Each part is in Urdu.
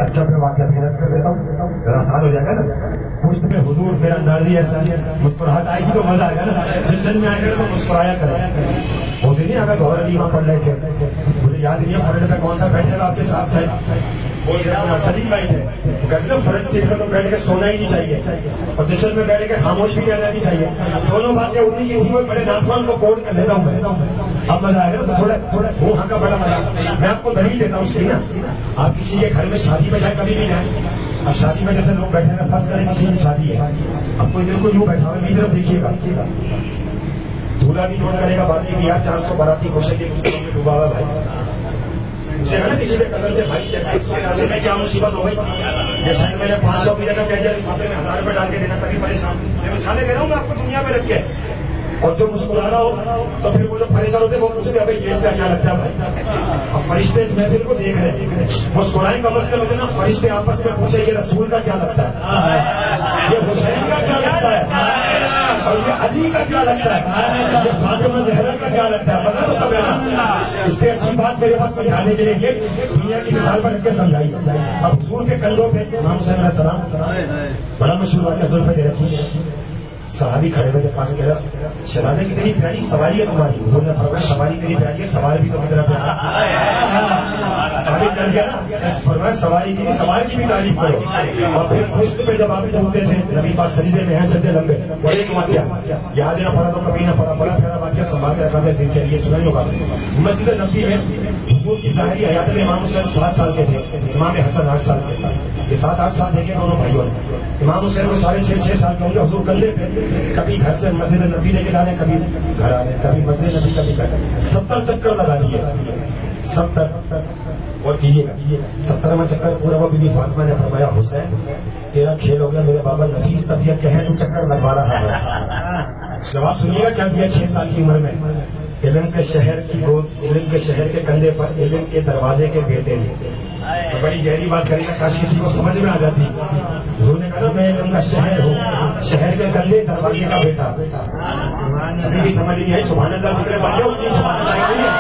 اچھا پھر واقعہ فیرت کر دیتا ہوں، ذرا آسان ہو جائے گا نا. پشت پہ حضور میرا اندازی ایسا مسکراہٹ آئے گی تو مزہ آئے گا نا. جس دن میں آئے گا تو مسکرایا کرے. وہ دن نہیں اگر گور علی وہاں پڑھ رہے تھے، مجھے یاد نہیں ہے فرنٹ پہ کون تھا بیٹھے گا آپ کے ساتھ ساتھ، وہ سلیم بھائی تھے. وہ کہتے نا فرنٹ سیٹ پہ تو بیٹھ کے سونا ہی نہیں چاہیے اور جشن میں بیٹھ کے خاموش بھی رہنا نہیں چاہیے. دونوں باتیں انہیں کی تھی. وہ بڑے نافمان کو کوٹ کر لیتا ہوں میں. اب مزہ آئے گا تو تھوڑا وہاں کا بڑا مزہ. میں آپ کو دلیل دیتا ہوں اس کی نا. آپ کسی کے گھر میں شادی میں جائے کبھی بھی جائیں. اب شادی میں جیسے لوگ بیٹھے ہیں، فرض کریں کسی کی شادی ہے، اب کوئی بالکل یوں بیٹھا ہوئے طرف دیکھیے گا، دھولا بھی نوٹ کرے گا باتیں بھی. یار 400 باراتی خوشی کے مسلم میں ڈوبا ہوا بھائی. اسے ہے نا کسی کے قدر سے بھائی چیک میں کیا مصیبت ہو گئی. یہ شاید میں نے 500 کی جگہ کہہ دیا لفافے میں 1000 روپے ڈال کے دینا تاکہ پریشان. میں مثالیں دے رہا ہوں میں آپ کو دنیا میں رکھ کے. اور جو مسکرا رہا ہو تو پھر وہ جو پریشان ہوتے ہیں وہ پوچھتے ہیں بھائی اس کا کیا لگتا ہے بھائی. اب فرشتے اس محفل کو دیکھ رہے ہیں، مسکرائیں کم از کم نا. فرشتے آپس میں پوچھے یہ رسول کا کیا لگتا ہے، یہ حسین کا کیا لگتا ہے، اور یہ علی کا کیا لگتا ہے، یہ فاطمہ زہرا کا کیا لگتا ہے. پتا تو تب ہے نا. اس سے اچھی بات میرے پاس سمجھانے کے لیے یہ دنیا کی مثال پر رکھ کے سمجھائی. اب حضور کے کندھوں پہ امام حسین علیہ السلام بڑا مشہور واقعہ زلفے دے رکھی ہے. صحابی کھڑے ہوئے پاس کہہ رہا شہزادے کتنی پیاری سواری ہے تمہاری. حضور نے فرمایا سواری کتنی پیاری ہے، سوار بھی تو کتنا پیارا. ثابت کر دیا نا. فرمایا سواری کی سوار کی بھی تعریف کرو. اور پھر پشت پہ جب آپ ڈھونڈتے تھے نبی پاک سجدے میں ہیں، سجدے لمبے. اور ایک واقعہ یاد نہ پڑا تو کبھی نہ پڑا، بڑا پیارا واقعہ سنبھال کے رکھا ہے دن کے لیے. سنائی ہوگا مسجد نبوی میں حضور کی ظاہری حیات میں امام حسین 7 سال کے تھے، امام حسن 8 سال کے تھے. یہ 7-8 سال دیکھے دونوں بھائیوں نے. امام حسین کو 6.5 سال کے ہوں گے. حضور کندھے پہ کبھی گھر سے مسجد نبی لے کے جانے، کبھی گھر آنے، کبھی مسجد نبی کبھی گھر. 70 چکر لگا دیے. 70 اور کیجیے گا 70واں چکر پورا ہوا. بی بی فاطمہ نے فرمایا حسین تیرا کھیل ہو گیا، میرے بابا نفیس طبیعت کے ہیں، تو چکر لگوا رہا ہے. جواب سنیے گا کیا دیا 6 سال کی عمر میں. علم کے شہر کی گود، علم کے شہر کے کندھے پر علم کے دروازے کے بیٹے نے. بڑی گہری بات کریں گا، کاش کسی کو سمجھ میں آ جاتی. حضور نے کہا میں علم کا شہر ہوں، شہر کے کندھے دروازے کا بیٹا. ابھی بھی سمجھ نہیں آئی. سبحان اللہ ذکر بڑھے اتنی سبحان اللہ نہیں ہے.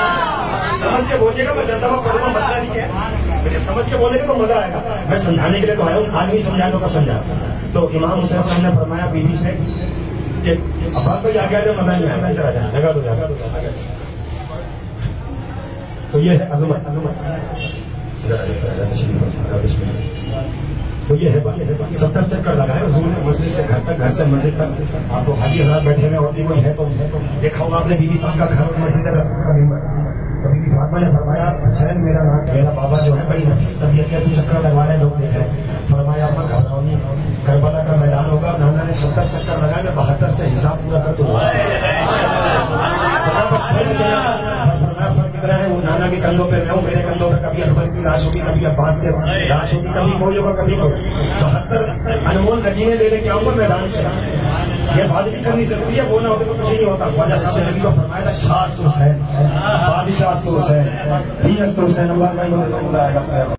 سمجھ کے بولیے گا، میں جلدہ پڑھوں گا، مسئلہ نہیں ہے. مجھے سمجھ کے بولے گا تو مزہ آئے گا. میں سمجھانے کے لیے تو آیا ہوں، آدمی سمجھائے تو کب سمجھا. تو امام حسین صاحب نے فرمایا بیوی سے کہ افراد کو جا کے آ جائے، مزہ نہیں آئے گا، ادھر آ جائے، جگہ تو جا. تو یہ ہے عظمت. تو یہ ہے بات. 70 چکر لگائے حضور نے مسجد سے گھر تک، گھر سے مسجد تک. آپ کو حاجی حضرات بیٹھے ہوئے اور بھی کوئی ہے تو دیکھا ہوگا آپ نے بی بی پاک کا گھر اور مسجد بی بی فاطمہ نے فرمایا حسین میرا نام، میرا بابا جو ہے بڑی نفیس طبیعت کے، تو چکر لگوا رہے لوگ دیکھ رہے ہیں. فرمایا اما گھبراؤ نہیں، کربلا کا میدان ہوگا. نانا نے 70 چکر لگائے، میں 72 سے حساب پورا کر دوں. ہے وہ نانا کے کندھوں پہ، میں ہوں میرے کندھوں پہ. کبھی اکبر کی لاش ہوگی، کبھی عباس کی لاش ہوگی، کبھی کوئی ہوگا، کبھی کوئی. 72 انمول نگینے لے کے آؤں گا میدان سے. یہ بات بھی کرنی ضروری ہے، وہ نہ ہوتے تو کچھ نہیں ہوتا. خواجہ صاحب نے نبی کو فرمایا تھا شاست حسین، بادشاہ حسین، حسین. اللہ